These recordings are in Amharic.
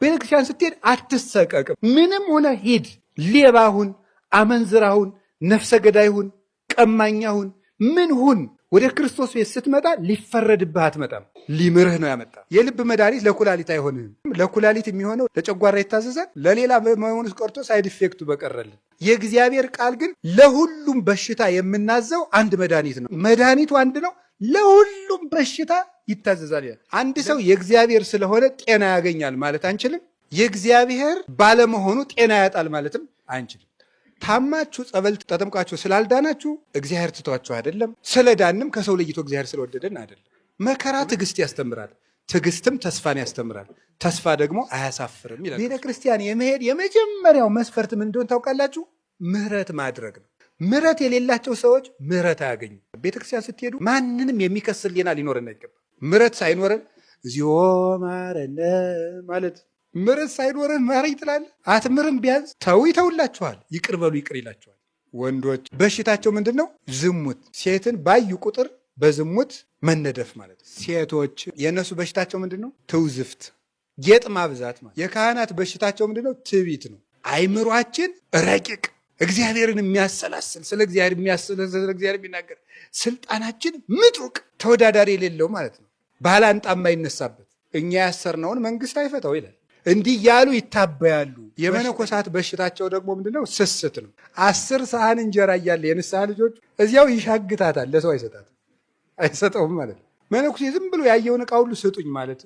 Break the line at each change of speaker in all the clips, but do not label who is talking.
ቤተክርስቲያን ስትሄድ አትሰቀቅም። ምንም ሆነ ሂድ፣ ሌባሁን፣ አመንዝራሁን፣ ነፍሰ ገዳይሁን፣ ቀማኛሁን፣ ምን ሁን፣ ወደ ክርስቶስ ቤት ስትመጣ ሊፈረድብህ አትመጣም። ሊምርህ ነው ያመጣ። የልብ መድኃኒት ለኩላሊት አይሆንም። ለኩላሊት የሚሆነው ለጨጓራ ይታዘዛል። ለሌላ መሆኑ ቀርቶ ሳይድ ኢፌክቱ በቀረልን። የእግዚአብሔር ቃል ግን ለሁሉም በሽታ የምናዘው አንድ መድኃኒት ነው። መድኃኒቱ አንድ ነው፣ ለሁሉም በሽታ ይታዘዛል። አንድ ሰው የእግዚአብሔር ስለሆነ ጤና ያገኛል ማለት አንችልም። የእግዚአብሔር ባለመሆኑ ጤና ያጣል ማለትም አንችልም። ታማችሁ ጸበል ተጠምቃችሁ ስላልዳናችሁ እግዚአብሔር ትቷችሁ አይደለም። ስለዳንም ከሰው ለይቶ እግዚአብሔር ስለወደደን አይደለም። መከራ ትዕግስት ያስተምራል፣ ትዕግስትም ተስፋን ያስተምራል፣ ተስፋ ደግሞ አያሳፍርም ይላል። ቤተ ክርስቲያን የመሄድ የመጀመሪያው መስፈርት ምን እንደሆነ ታውቃላችሁ? ምህረት ማድረግ ነው። ምህረት የሌላቸው ሰዎች ምህረት አያገኙ። ቤተ ክርስቲያን ስትሄዱ ማንንም የሚከስ ሕሊና ሊኖረን አይገባም። ምህረት ሳይኖረን እግዚኦ ማረነ ማለት ምርት ሳይኖርህ ማረኝ ትላለህ። አትምርም። ቢያንስ ተው ይተውላችኋል፣ ይቅር በሉ ይቅር ይላችኋል። ወንዶች በሽታቸው ምንድን ነው? ዝሙት። ሴትን ባዩ ቁጥር በዝሙት መነደፍ ማለት ነው። ሴቶች የእነሱ በሽታቸው ምንድን ነው? ትውዝፍት፣ ጌጥ ማብዛት ማለት። የካህናት በሽታቸው ምንድን ነው? ትዕቢት ነው። አይምሯችን ረቂቅ፣ እግዚአብሔርን የሚያሰላስል፣ ስለ እግዚአብሔር የሚያስል፣ ስለ እግዚአብሔር የሚናገር፣ ስልጣናችን ምጡቅ፣ ተወዳዳሪ የሌለው ማለት ነው። ባላንጣ የማይነሳበት። እኛ ያሰርነውን መንግስት አይፈታው ይላል። እንዲህ ያሉ ይታበያሉ። የመነኮሳት በሽታቸው ደግሞ ምንድነው? ስስት ነው። 10 ሰሃን እንጀራ እያለ የንስሐ ልጆች እዚያው ይሻግታታል፣ ለሰው አይሰጠውም ማለት ነው። መነኩሴ ዝም ብሎ ያየውን ዕቃ ሁሉ ስጡኝ ማለት።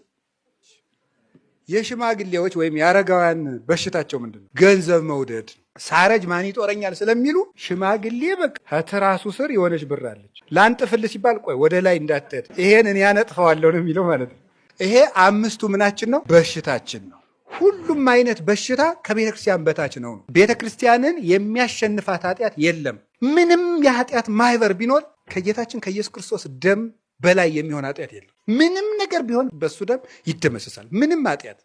የሽማግሌዎች ወይም የአረጋውያን በሽታቸው ምንድነው? ገንዘብ መውደድ። ሳረጅ ማን ይጦረኛል ስለሚሉ ሽማግሌ በቃ ከትራሱ ስር የሆነች ብር አለች። ላንጥፍልህ ሲባል ቆይ ወደ ላይ እንዳትሄድ ይሄን እኔ ያነጥፈዋለሁ ነው የሚለው ማለት ነው። ይሄ 5ቱ ምናችን ነው? በሽታችን ነው። ሁሉም አይነት በሽታ ከቤተ ክርስቲያን በታች ነው። ቤተ ክርስቲያንን የሚያሸንፋት ኃጢአት የለም። ምንም የኃጢአት ማህበር ቢኖር ከጌታችን ከኢየሱስ ክርስቶስ ደም በላይ የሚሆን ኃጢአት የለም። ምንም ነገር ቢሆን በሱ ደም ይደመሰሳል። ምንም ኃጢአት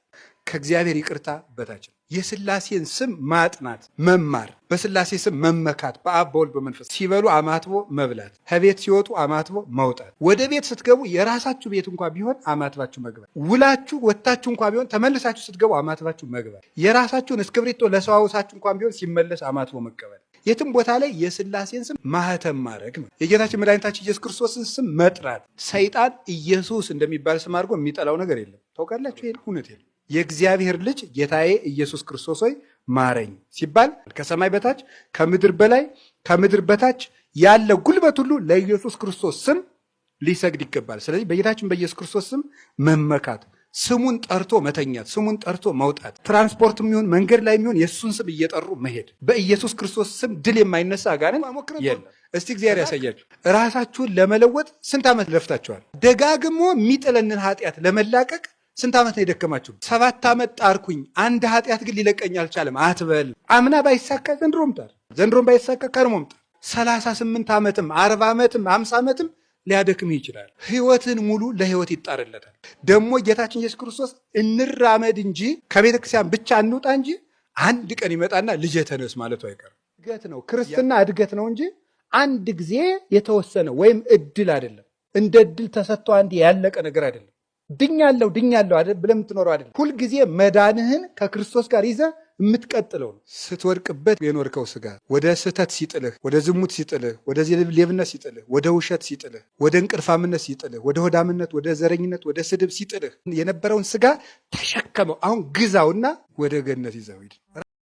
ከእግዚአብሔር ይቅርታ በታች ነው። የሥላሴን ስም ማጥናት መማር፣ በሥላሴ ስም መመካት፣ በአብ በወልድ በመንፈስ ሲበሉ አማትቦ መብላት፣ ከቤት ሲወጡ አማትቦ መውጣት፣ ወደ ቤት ስትገቡ የራሳችሁ ቤት እንኳ ቢሆን አማትባችሁ መግባት፣ ውላችሁ ወጥታችሁ እንኳ ቢሆን ተመልሳችሁ ስትገቡ አማትባችሁ መግባት፣ የራሳችሁን እስክብሪቶ ለሰው አውሳችሁ እንኳን ቢሆን ሲመለስ አማትቦ መቀበል፣ የትም ቦታ ላይ የሥላሴን ስም ማህተም ማድረግ ነው። የጌታችን መድኃኒታችን ኢየሱስ ክርስቶስን ስም መጥራት። ሰይጣን ኢየሱስ እንደሚባል ስም አድርጎ የሚጠላው ነገር የለም። ታውቃላችሁ? ይሄን እውነት የለም። የእግዚአብሔር ልጅ ጌታዬ ኢየሱስ ክርስቶስ ሆይ ማረኝ ሲባል ከሰማይ በታች ከምድር በላይ ከምድር በታች ያለ ጉልበት ሁሉ ለኢየሱስ ክርስቶስ ስም ሊሰግድ ይገባል። ስለዚህ በጌታችን በኢየሱስ ክርስቶስ ስም መመካት፣ ስሙን ጠርቶ መተኛት፣ ስሙን ጠርቶ መውጣት፣ ትራንስፖርት የሚሆን መንገድ ላይ የሚሆን የእሱን ስም እየጠሩ መሄድ። በኢየሱስ ክርስቶስ ስም ድል የማይነሳ አጋንንት የለም። እስቲ እግዚአብሔር ያሳያችሁ። ራሳችሁን ለመለወጥ ስንት ዓመት ለፍታችኋል? ደጋግሞ የሚጥለንን ኃጢአት ለመላቀቅ ስንት ዓመት ነው የደከማችሁ? 7 ዓመት ጣርኩኝ፣ አንድ ኃጢአት ግን ሊለቀኝ አልቻለም አትበል። አምና ባይሳካ ዘንድሮም ጣር፣ ዘንድሮም ባይሳካ ከርሞም ጣር። 38 ዓመትም 40 ዓመትም 50 ዓመትም ሊያደክምህ ይችላል። ሕይወትን ሙሉ ለሕይወት ይጣርለታል። ደግሞ ጌታችን ኢየሱስ ክርስቶስ እንራመድ እንጂ ከቤተ ክርስቲያን ብቻ እንውጣ እንጂ አንድ ቀን ይመጣና ልጄ ተነስ ማለቱ አይቀርም። እድገት ነው ክርስትና፣ እድገት ነው እንጂ አንድ ጊዜ የተወሰነ ወይም እድል አይደለም። እንደ እድል ተሰጥቶ አንድ ያለቀ ነገር አይደለም። ድኛለሁ አይደል ብለህ የምትኖረው አይደለም። ሁልጊዜ መዳንህን ከክርስቶስ ጋር ይዘህ የምትቀጥለው ነው። ስትወድቅበት የኖርከው ስጋ ወደ ስህተት ሲጥልህ፣ ወደ ዝሙት ሲጥልህ፣ ወደ ሌብነት ሲጥልህ፣ ወደ ውሸት ሲጥልህ፣ ወደ እንቅልፋምነት ሲጥልህ፣ ወደ ሆዳምነት፣ ወደ ዘረኝነት፣ ወደ ስድብ ሲጥልህ የነበረውን ስጋ ተሸከመው። አሁን ግዛውና ወደ ገነት ይዘው ሂድ።